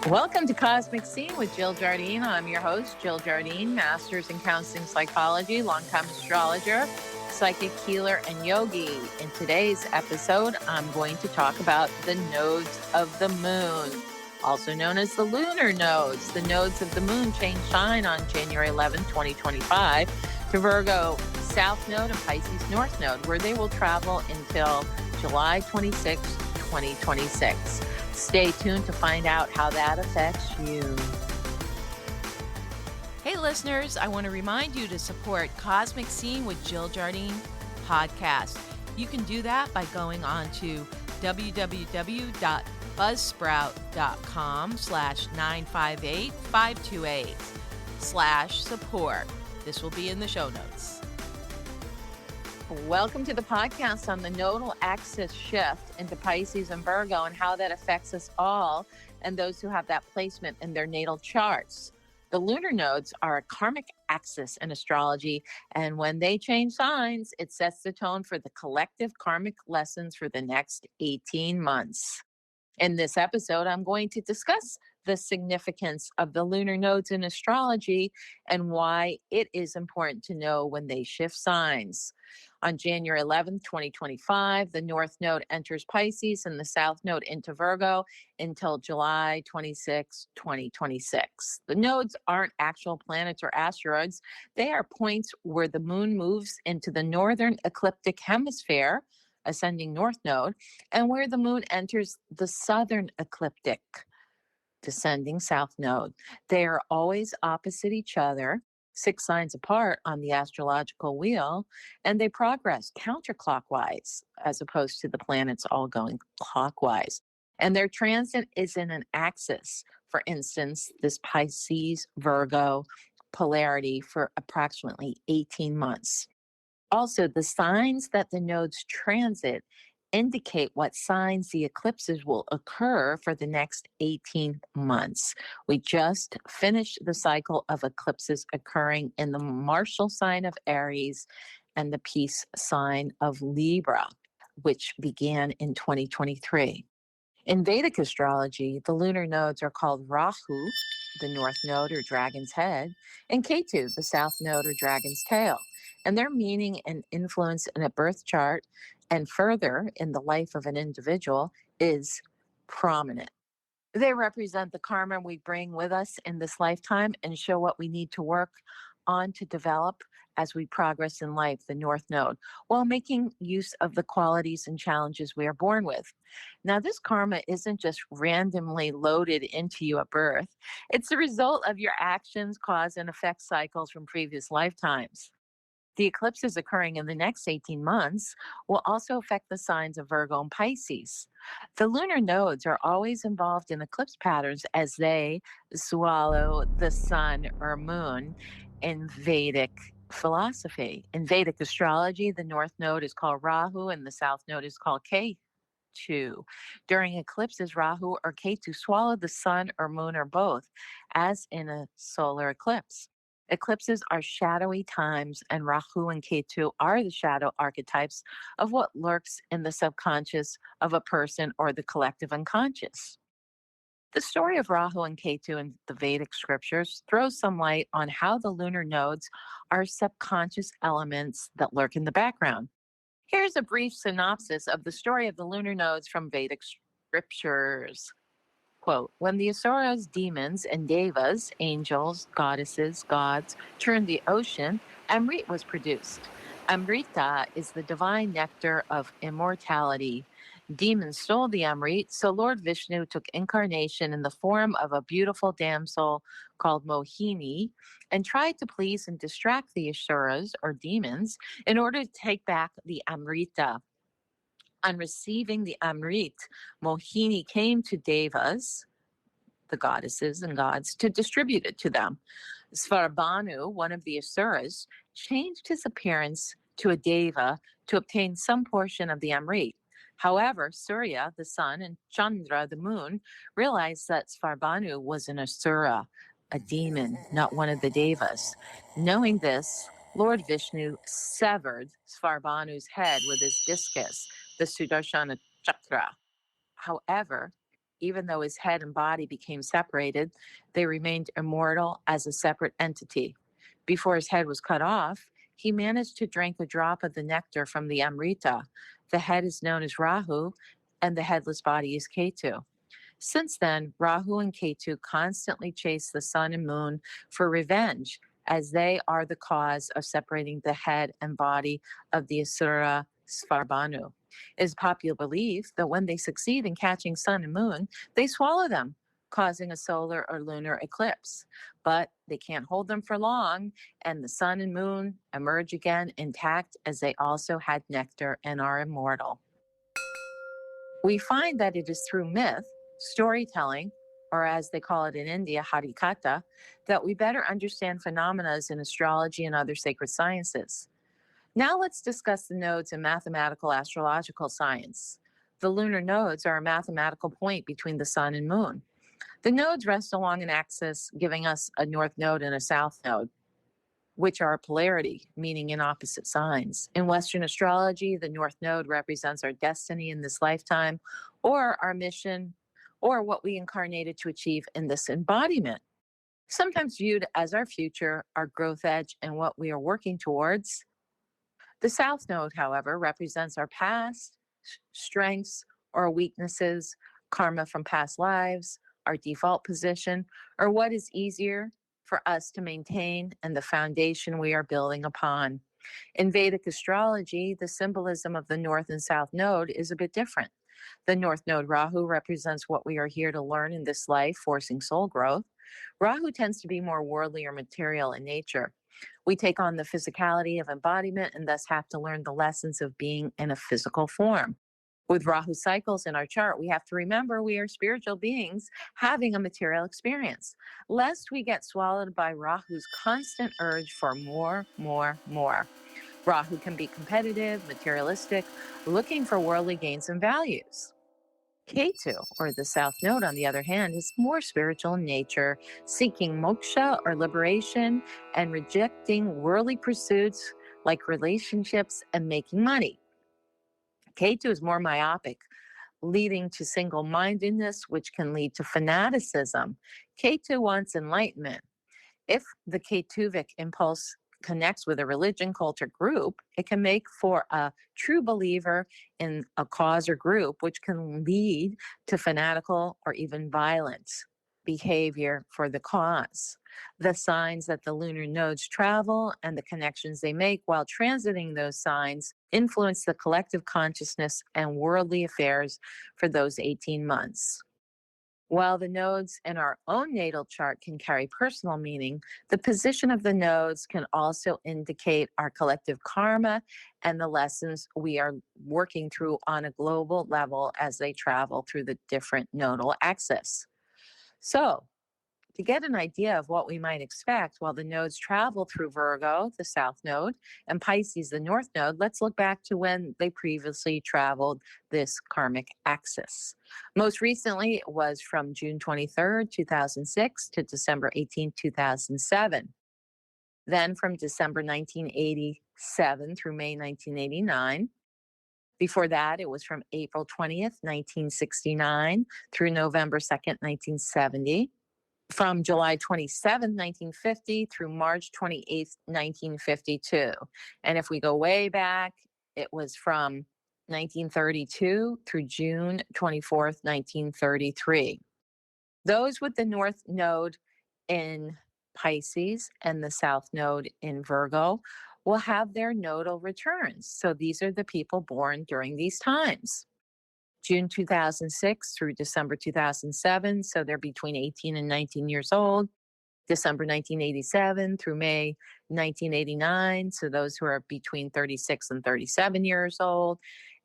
Welcome to Cosmic Scene with Jill Jardine. I'm your host, Jill Jardine, master's in counseling psychology, longtime astrologer, psychic healer, and yogi. In today's episode, I'm going to talk about the nodes of the moon, also known as the lunar nodes. The nodes of the moon change sign on January 11, 2025 to Virgo South Node and Pisces North Node, where they will travel until July 26, 2026. Stay tuned to find out how that affects you. Hey listeners, I want to remind you to support Cosmic Scene with Jill Jardine podcast. You can do that by going on to www.buzzsprout.com/958-528/support. This will be in the show notes. Welcome to the podcast on the nodal axis shift into Pisces and Virgo and how that affects us all and those who have that placement in their natal charts. The lunar nodes are a karmic axis in astrology, and when they change signs, it sets the tone for the collective karmic lessons for the next 18 months. In this episode, I'm going to discuss the significance of the lunar nodes in astrology and why it is important to know when they shift signs. On January 11th, 2025, the North Node enters Pisces and the South Node into Virgo until July 26, 2026. The nodes aren't actual planets or asteroids. They are points where the moon moves into the northern ecliptic hemisphere, ascending North Node, and where the moon enters the southern ecliptic, descending South Node. They are always opposite each other, 6 signs apart on the astrological wheel, and they progress counterclockwise as opposed to the planets all going clockwise. And their transit is in an axis. For instance, this Pisces-Virgo polarity for approximately 18 months. Also, the signs that the nodes transit indicate what signs the eclipses will occur for the next 18 months. We just finished the cycle of eclipses occurring in the martial sign of Aries and the peace sign of Libra, which began in 2023. In Vedic astrology, the lunar nodes are called Rahu, the north node or dragon's head, and Ketu, the south node or dragon's tail. And their meaning and influence in a birth chart and further in the life of an individual is prominent. They represent the karma we bring with us in this lifetime and show what we need to work on to develop as we progress in life, the North Node, while making use of the qualities and challenges we are born with. Now, this karma isn't just randomly loaded into you at birth. It's the result of your actions, cause, and effect cycles from previous lifetimes. The eclipses occurring in the next 18 months will also affect the signs of Virgo and Pisces. The lunar nodes are always involved in eclipse patterns as they swallow the sun or moon in Vedic philosophy. In Vedic astrology, the north node is called Rahu and the south node is called Ketu. During eclipses, Rahu or Ketu swallow the sun or moon or both, as in a solar eclipse. Eclipses are shadowy times, and Rahu and Ketu are the shadow archetypes of what lurks in the subconscious of a person or the collective unconscious. The story of Rahu and Ketu in the Vedic scriptures throws some light on how the lunar nodes are subconscious elements that lurk in the background. Here's a brief synopsis of the story of the lunar nodes from Vedic scriptures. Quote, when the asuras, demons, and devas, angels, goddesses, gods, turned the ocean, Amrit was produced. Amrita is the divine nectar of immortality. Demons stole the Amrit, so Lord Vishnu took incarnation in the form of a beautiful damsel called Mohini and tried to please and distract the asuras, or demons, in order to take back the Amrita. On receiving the Amrit, Mohini came to Devas, the goddesses and gods, to distribute it to them. Svarbhanu, one of the Asuras, changed his appearance to a Deva to obtain some portion of the Amrit. However, Surya, the sun, and Chandra, the moon, realized that Svarbhanu was an Asura, a demon, not one of the Devas. Knowing this, Lord Vishnu severed Svarbhanu's head with his discus, the Sudarshana Chakra. However, even though his head and body became separated, they remained immortal as a separate entity. Before his head was cut off, he managed to drink a drop of the nectar from the Amrita. The head is known as Rahu, and the headless body is Ketu. Since then, Rahu and Ketu constantly chase the sun and moon for revenge, as they are the cause of separating the head and body of the Asura Svarbhanu. It is popular belief that when they succeed in catching sun and moon, they swallow them, causing a solar or lunar eclipse. But they can't hold them for long, and the sun and moon emerge again intact, as they also had nectar and are immortal. We find that it is through myth, storytelling, or as they call it in India, harikatha, that we better understand phenomena in astrology and other sacred sciences. Now let's discuss the nodes in mathematical astrological science. The lunar nodes are a mathematical point between the sun and moon. The nodes rest along an axis, giving us a north node and a south node, which are polarity, meaning in opposite signs. In Western astrology, the north node represents our destiny in this lifetime, or our mission, or what we incarnated to achieve in this embodiment. Sometimes viewed as our future, our growth edge, and what we are working towards. The south node, however, represents our past, strengths or weaknesses, karma from past lives, our default position, or what is easier for us to maintain and the foundation we are building upon. In Vedic astrology, the symbolism of the north and south node is a bit different. The north node Rahu represents what we are here to learn in this life, forcing soul growth. Rahu tends to be more worldly or material in nature. We take on the physicality of embodiment and thus have to learn the lessons of being in a physical form. With Rahu cycles in our chart, we have to remember we are spiritual beings having a material experience, lest we get swallowed by Rahu's constant urge for more, more, more. Rahu can be competitive, materialistic, looking for worldly gains and values. Ketu, or the south node, on the other hand, is more spiritual in nature, seeking moksha or liberation and rejecting worldly pursuits like relationships and making money. Ketu is more myopic, leading to single-mindedness, which can lead to fanaticism. Ketu wants enlightenment. If the Ketuvic impulse connects with a religion, culture, group, it can make for a true believer in a cause or group, which can lead to fanatical or even violent behavior for the cause. The signs that the lunar nodes travel and the connections they make while transiting those signs influence the collective consciousness and worldly affairs for those 18 months. While the nodes in our own natal chart can carry personal meaning, the position of the nodes can also indicate our collective karma and the lessons we are working through on a global level as they travel through the different nodal axes. So, to get an idea of what we might expect while the nodes travel through Virgo, the south node, and Pisces, the north node, let's look back to when they previously traveled this karmic axis. Most recently, it was from June 23rd, 2006 to December 18th, 2007. Then from December 1987 through May 1989. Before that, it was from April 20th, 1969 through November 2nd, 1970. From July 27, 1950 through March 28, 1952. And if we go way back, it was from 1932 through June 24th, 1933. Those with the north node in Pisces and the south node in Virgo will have their nodal returns. So these are the people born during these times. June 2006 through December 2007, so they're between 18 and 19 years old. December 1987 through May 1989, so those who are between 36 and 37 years old.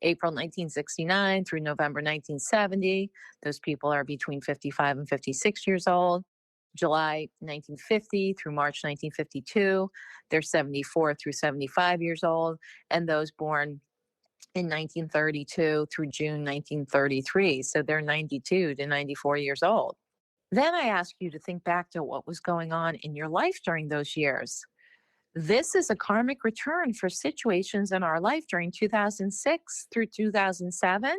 April 1969 through November 1970, those people are between 55 and 56 years old. July 1950 through March 1952, they're 74 through 75 years old, and those born in 1932 through June 1933. So they're 92 to 94 years old. Then I ask you to think back to what was going on in your life during those years. This is a karmic return for situations in our life during 2006 through 2007.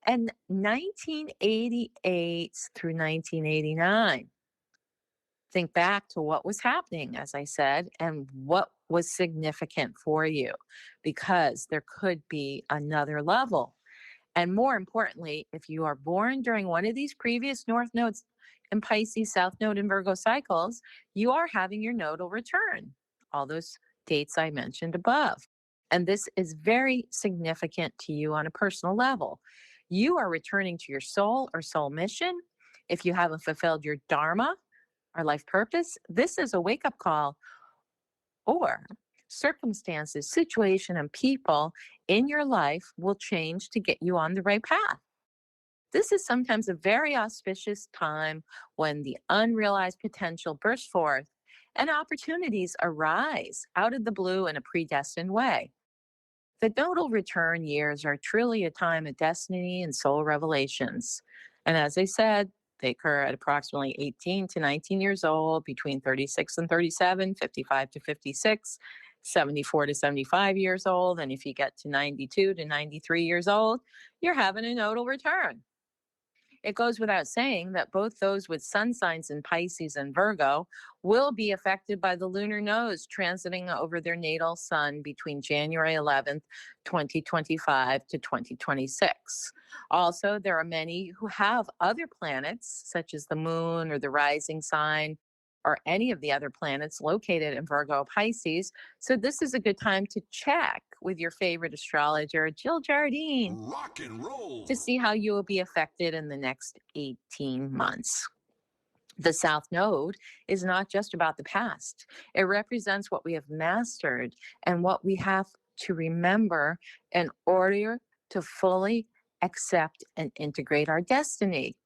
And 1988 through 1989. Think back to what was happening, as I said, and what was significant for you, because there could be another level. And more importantly, if you are born during one of these previous North nodes in Pisces, South node, and Virgo cycles, you are having your nodal return, all those dates I mentioned above. And this is very significant to you on a personal level. You are returning to your soul or soul mission. If you haven't fulfilled your dharma or life purpose, this is a wake up call, or circumstances, situation, and people in your life will change to get you on the right path. This is sometimes a very auspicious time when the unrealized potential bursts forth and opportunities arise out of the blue in a predestined way. The nodal return years are truly a time of destiny and soul revelations. And as I said, they occur at approximately 18 to 19 years old, between 36 and 37, 55 to 56, 74 to 75 years old. And if you get to 92 to 93 years old, you're having a nodal return. It goes without saying that both those with sun signs in Pisces and Virgo will be affected by the lunar nodes transiting over their natal sun between January 11th, 2025 to 2026. Also, there are many who have other planets, such as the moon or the rising sign, or any of the other planets located in Virgo Pisces. So this is a good time to check with your favorite astrologer, Jill Jardine, Rock and roll. to see how you will be affected in the next 18 months. The South Node is not just about the past. It represents what we have mastered and what we have to remember in order to fully accept and integrate our destiny.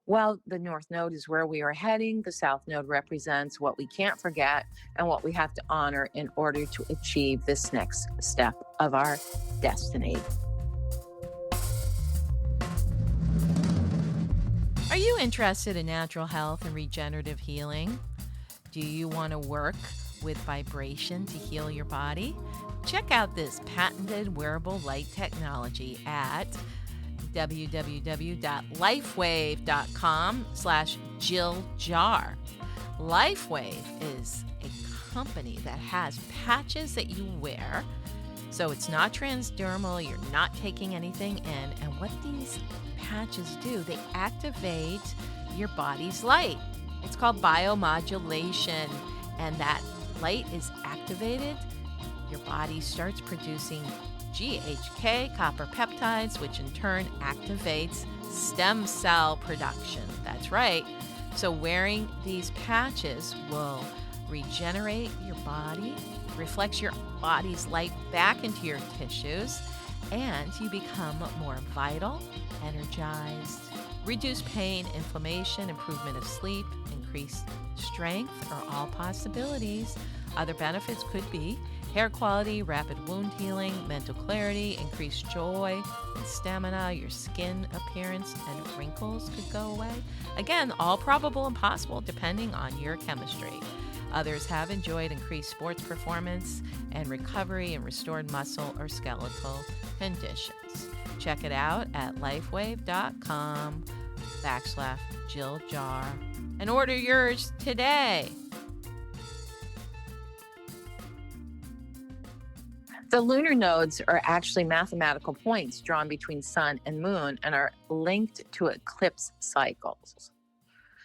While the North Node is where we are heading, the South Node represents what we can't forget and what we have to honor in order to achieve this next step of our destiny. Are you interested in natural health and regenerative healing? Do you want to work with vibration to heal your body? Check out this patented wearable light technology at www.lifewave.com/JillJar. LifeWave is a company that has patches that you wear, so it's not transdermal, you're not taking anything in, and what these patches do, they activate your body's light. It's called biomodulation, and that light is activated, your body starts producing GHK, copper peptides, which in turn activates stem cell production. That's right. So wearing these patches will regenerate your body, reflects your body's light back into your tissues, and you become more vital, energized, reduce pain, inflammation, improvement of sleep, increased strength are all possibilities. Other benefits could be hair quality, rapid wound healing, mental clarity, increased joy and stamina, your skin appearance and wrinkles could go away. Again, all probable and possible depending on your chemistry. Others have enjoyed increased sports performance and recovery and restored muscle or skeletal conditions. Check it out at lifewave.com/JillJar and order yours today. The lunar nodes are actually mathematical points drawn between sun and moon and are linked to eclipse cycles.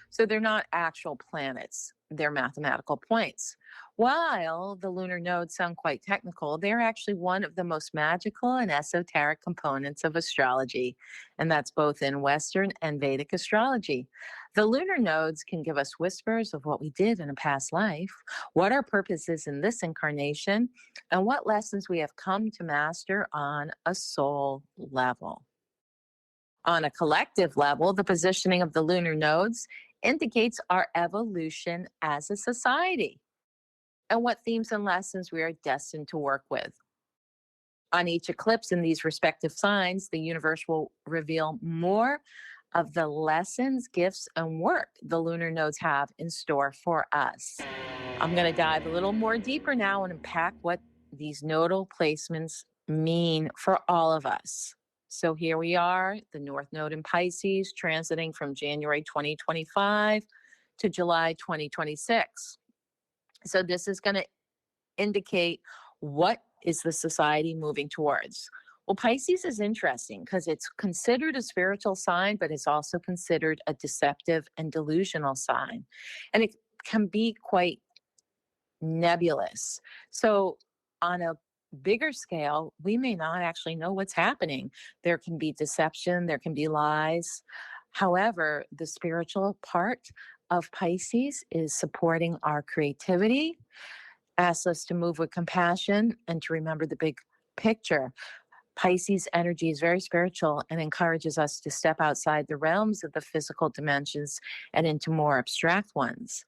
So they're not actual planets, they're mathematical points. While the lunar nodes sound quite technical, they're actually one of the most magical and esoteric components of astrology, and that's both in Western and Vedic astrology. The lunar nodes can give us whispers of what we did in a past life, what our purpose is in this incarnation, and what lessons we have come to master on a soul level. On a collective level, the positioning of the lunar nodes indicates our evolution as a society and what themes and lessons we are destined to work with. On each eclipse in these respective signs, the universe will reveal more of the lessons, gifts, and work the lunar nodes have in store for us. I'm going to dive a little more deeper now and unpack what these nodal placements mean for all of us. So here we are, the North Node in Pisces, transiting from January 2025 to July 2026. So this is going to indicate what is the society moving towards. Well, Pisces is interesting because it's considered a spiritual sign, but it's also considered a deceptive and delusional sign. And it can be quite nebulous. So, on a bigger scale, we may not actually know what's happening. There can be deception, there can be lies. However, the spiritual part of Pisces is supporting our creativity, asks us to move with compassion and to remember the big picture. Pisces energy is very spiritual and encourages us to step outside the realms of the physical dimensions and into more abstract ones.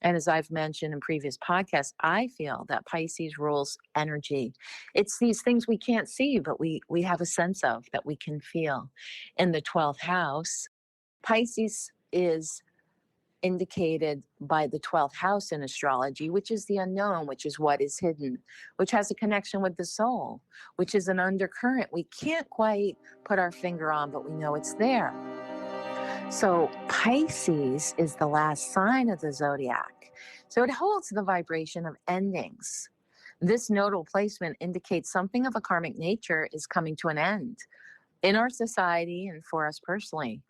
And as I've mentioned in previous podcasts, I feel that Pisces rules energy. It's these things we can't see, but we have a sense of that we can feel. In the 12th house, Pisces is indicated by the 12th house in astrology, which is the unknown, which is what is hidden, which has a connection with the soul, which is an undercurrent we can't quite put our finger on, but we know it's there. So Pisces is the last sign of the zodiac. So it holds the vibration of endings. This nodal placement indicates something of a karmic nature is coming to an end in our society and for us personally.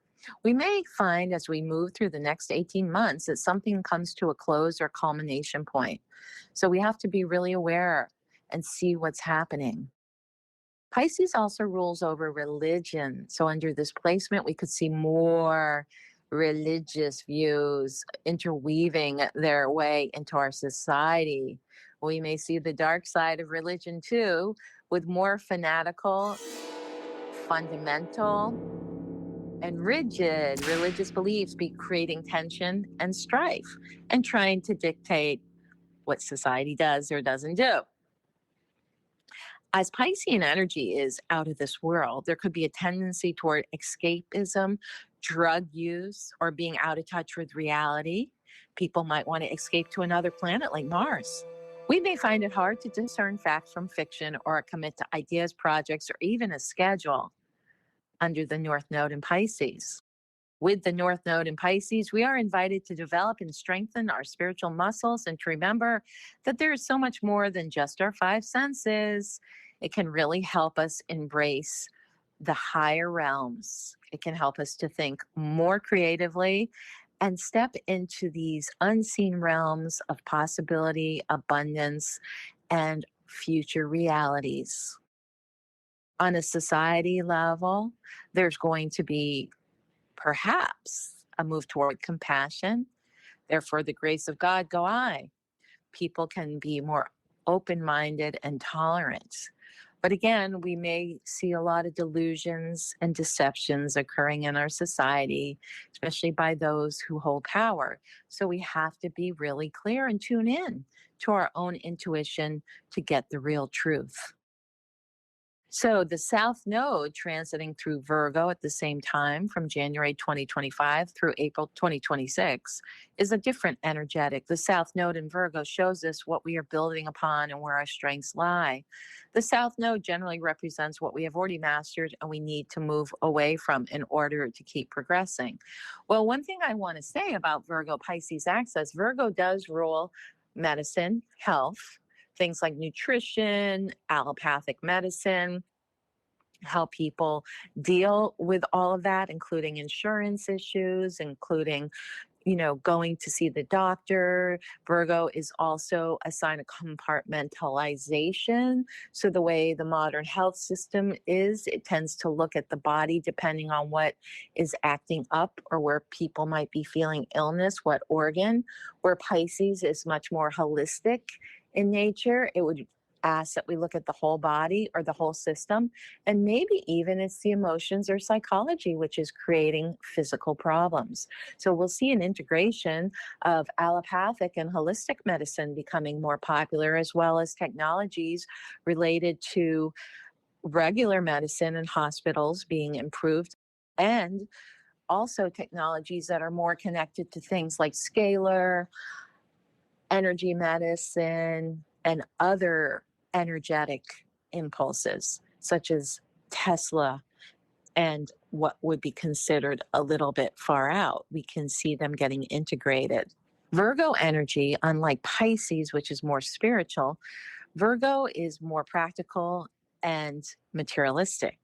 We may find as we move through the next 18 months that something comes to a close or culmination point. So we have to be really aware and see what's happening. Pisces also rules over religion. So under this placement, we could see more religious views interweaving their way into our society. We may see the dark side of religion too, with more fanatical, fundamental, and rigid religious beliefs be creating tension and strife and trying to dictate what society does or doesn't do. As Piscean energy is out of this world, there could be a tendency toward escapism, drug use, or being out of touch with reality. People might want to escape to another planet like Mars. We may find it hard to discern fact from fiction or commit to ideas, projects, or even a schedule under the North Node in Pisces. With the North Node in Pisces, we are invited to develop and strengthen our spiritual muscles and to remember that there is so much more than just our five senses. It can really help us embrace the higher realms. It can help us to think more creatively and step into these unseen realms of possibility, abundance, and future realities. On a society level, there's going to be perhaps a move toward compassion. Therefore, the grace of God go I. People can be more open minded and tolerant. But again, we may see a lot of delusions and deceptions occurring in our society, especially by those who hold power. So we have to be really clear and tune in to our own intuition to get the real truth. So the South Node transiting through Virgo at the same time from January 2025 through April 2026 is a different energetic. The South Node in Virgo shows us what we are building upon and where our strengths lie. The South Node generally represents what we have already mastered and we need to move away from in order to keep progressing. Well, one thing I want to say about Virgo Pisces axis, Virgo does rule medicine, health, things like nutrition, allopathic medicine, how people deal with all of that, including insurance issues, including, going to see the doctor. Virgo is also a sign of compartmentalization. So the way the modern health system is, it tends to look at the body depending on what is acting up or where people might be feeling illness, what organ, where Pisces is much more holistic in nature. It would ask that we look at the whole body or the whole system, and maybe even it's the emotions or psychology which is creating physical problems. So we'll see an integration of allopathic and holistic medicine becoming more popular, as well as technologies related to regular medicine and hospitals being improved, and also technologies that are more connected to things like scalar, energy medicine, and other energetic impulses, such as Tesla and what would be considered a little bit far out. We can see them getting integrated. Virgo energy, unlike Pisces, which is more spiritual, Virgo is more practical and materialistic.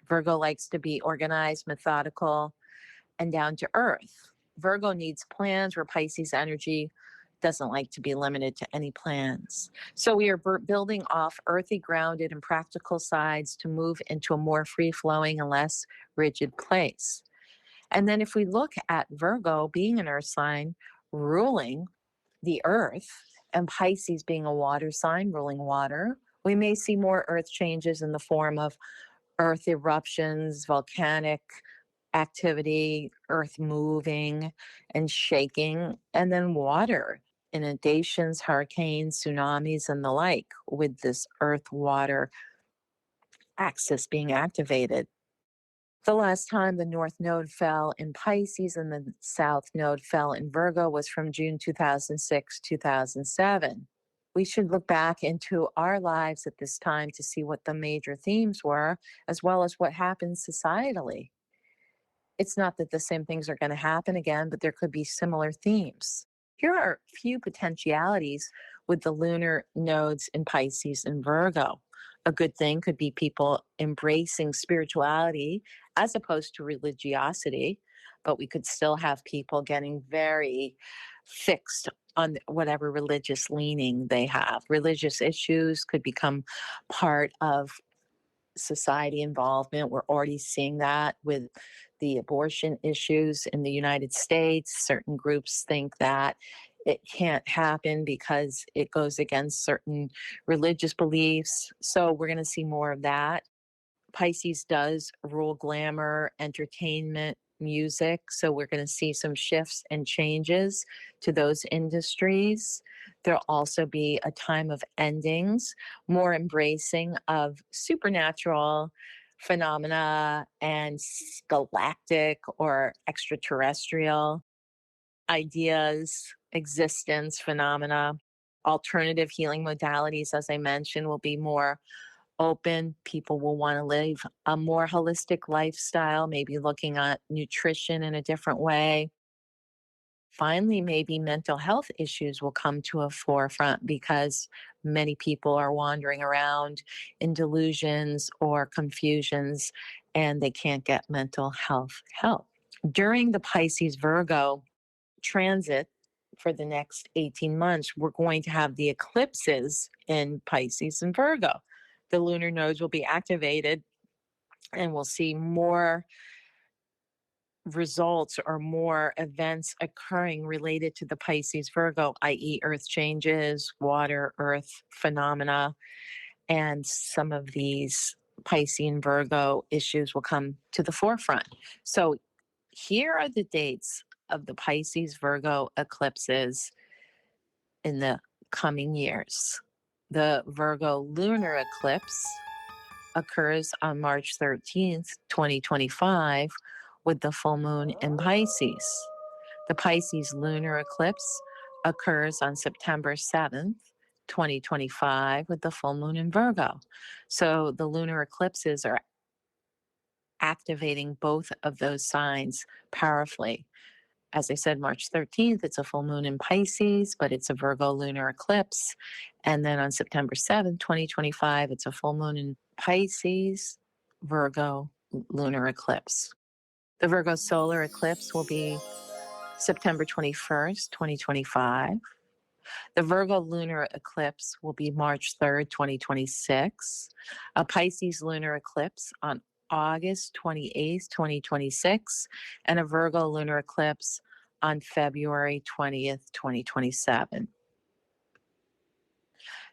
Virgo likes to be organized, methodical, and down to earth. Virgo needs plans, where Pisces energy doesn't like to be limited to any plans. So we are building off earthy, grounded, and practical sides to move into a more free flowing and less rigid place. And then if we look at Virgo being an earth sign ruling the earth, and Pisces being a water sign ruling water, we may see more earth changes in the form of earth eruptions, volcanic activity, earth moving and shaking, and then water, inundations, hurricanes, tsunamis, and the like, with this earth water axis being activated. The last time the North Node fell in Pisces and the South Node fell in Virgo was from June 2006, 2007. We should look back into our lives at this time to see what the major themes were, as well as what happened societally. It's not that the same things are going to happen again, but there could be similar themes. Here are a few potentialities with the lunar nodes in Pisces and Virgo. A good thing could be people embracing spirituality as opposed to religiosity, but we could still have people getting very fixed on whatever religious leaning they have. Religious issues could become part of society involvement. We're already seeing that with the abortion issues in the United States. Certain groups think that it can't happen because it goes against certain religious beliefs. So we're going to see more of that. Pisces does rule glamour, entertainment, music. So we're going to see some shifts and changes to those industries. There'll also be a time of endings, more embracing of supernatural phenomena and galactic or extraterrestrial ideas, existence, phenomena. Alternative healing modalities, as I mentioned, will be more open. People will want to live a more holistic lifestyle, maybe looking at nutrition in a different way. Finally, maybe mental health issues will come to a forefront because many people are wandering around in delusions or confusions and they can't get mental health help. During the Pisces Virgo transit for the next 18 months, we're going to have the eclipses in Pisces and Virgo. The lunar nodes will be activated and we'll see more results or more events occurring related to the Pisces Virgo, i.e., earth changes, water, earth phenomena, and some of these Piscean Virgo issues will come to the forefront. So here are the dates of the Pisces Virgo eclipses in the coming years. The Virgo lunar eclipse occurs on March 13th, 2025, with the full moon in Pisces. The Pisces lunar eclipse occurs on September 7th, 2025, with the full moon in Virgo. So the lunar eclipses are activating both of those signs powerfully. As I said, March 13th, it's a full moon in Pisces, but it's a Virgo lunar eclipse. And then on September 7th, 2025, it's a full moon in Pisces, Virgo lunar eclipse. The Virgo solar eclipse will be September 21st, 2025. The Virgo lunar eclipse will be March 3rd, 2026. A Pisces lunar eclipse on August 28th, 2026, and a Virgo lunar eclipse on February 20th, 2027.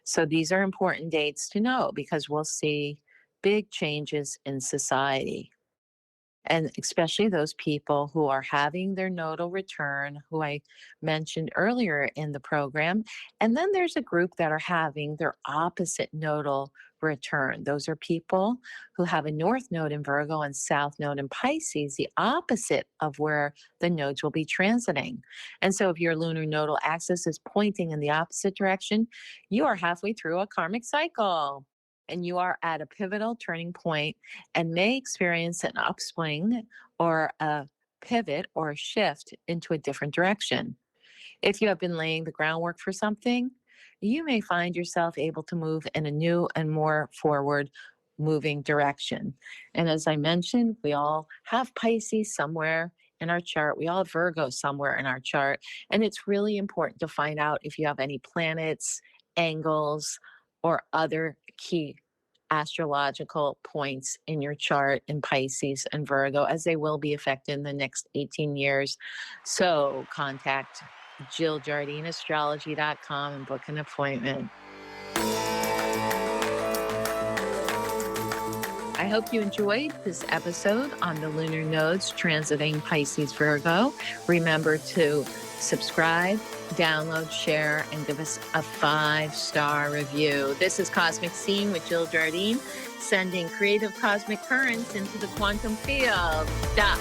So these are important dates to know because we'll see big changes in society. And especially those people who are having their nodal return, who I mentioned earlier in the program. And then there's a group that are having their opposite nodal return. Those are people who have a north node in Virgo and south node in Pisces, the opposite of where the nodes will be transiting. And so if your lunar nodal axis is pointing in the opposite direction, you are halfway through a karmic cycle. and you are at a pivotal turning point and may experience an upswing or a pivot or a shift into a different direction. If you have been laying the groundwork for something, you may find yourself able to move in a new and more forward moving direction. And as I mentioned, we all have Pisces somewhere in our chart. We all have Virgo somewhere in our chart. And it's really important to find out if you have any planets, angles, or other key astrological points in your chart in Pisces and Virgo, as they will be affected in the next 18 years. So contact Jill Jardine, astrology.com, and book an appointment. I hope you enjoyed this episode on the lunar nodes transiting Pisces Virgo. Remember to subscribe, download, share, and give us a 5-star review. This is Cosmic Scene with Jill Jardine, sending creative cosmic currents into the quantum field. Stop.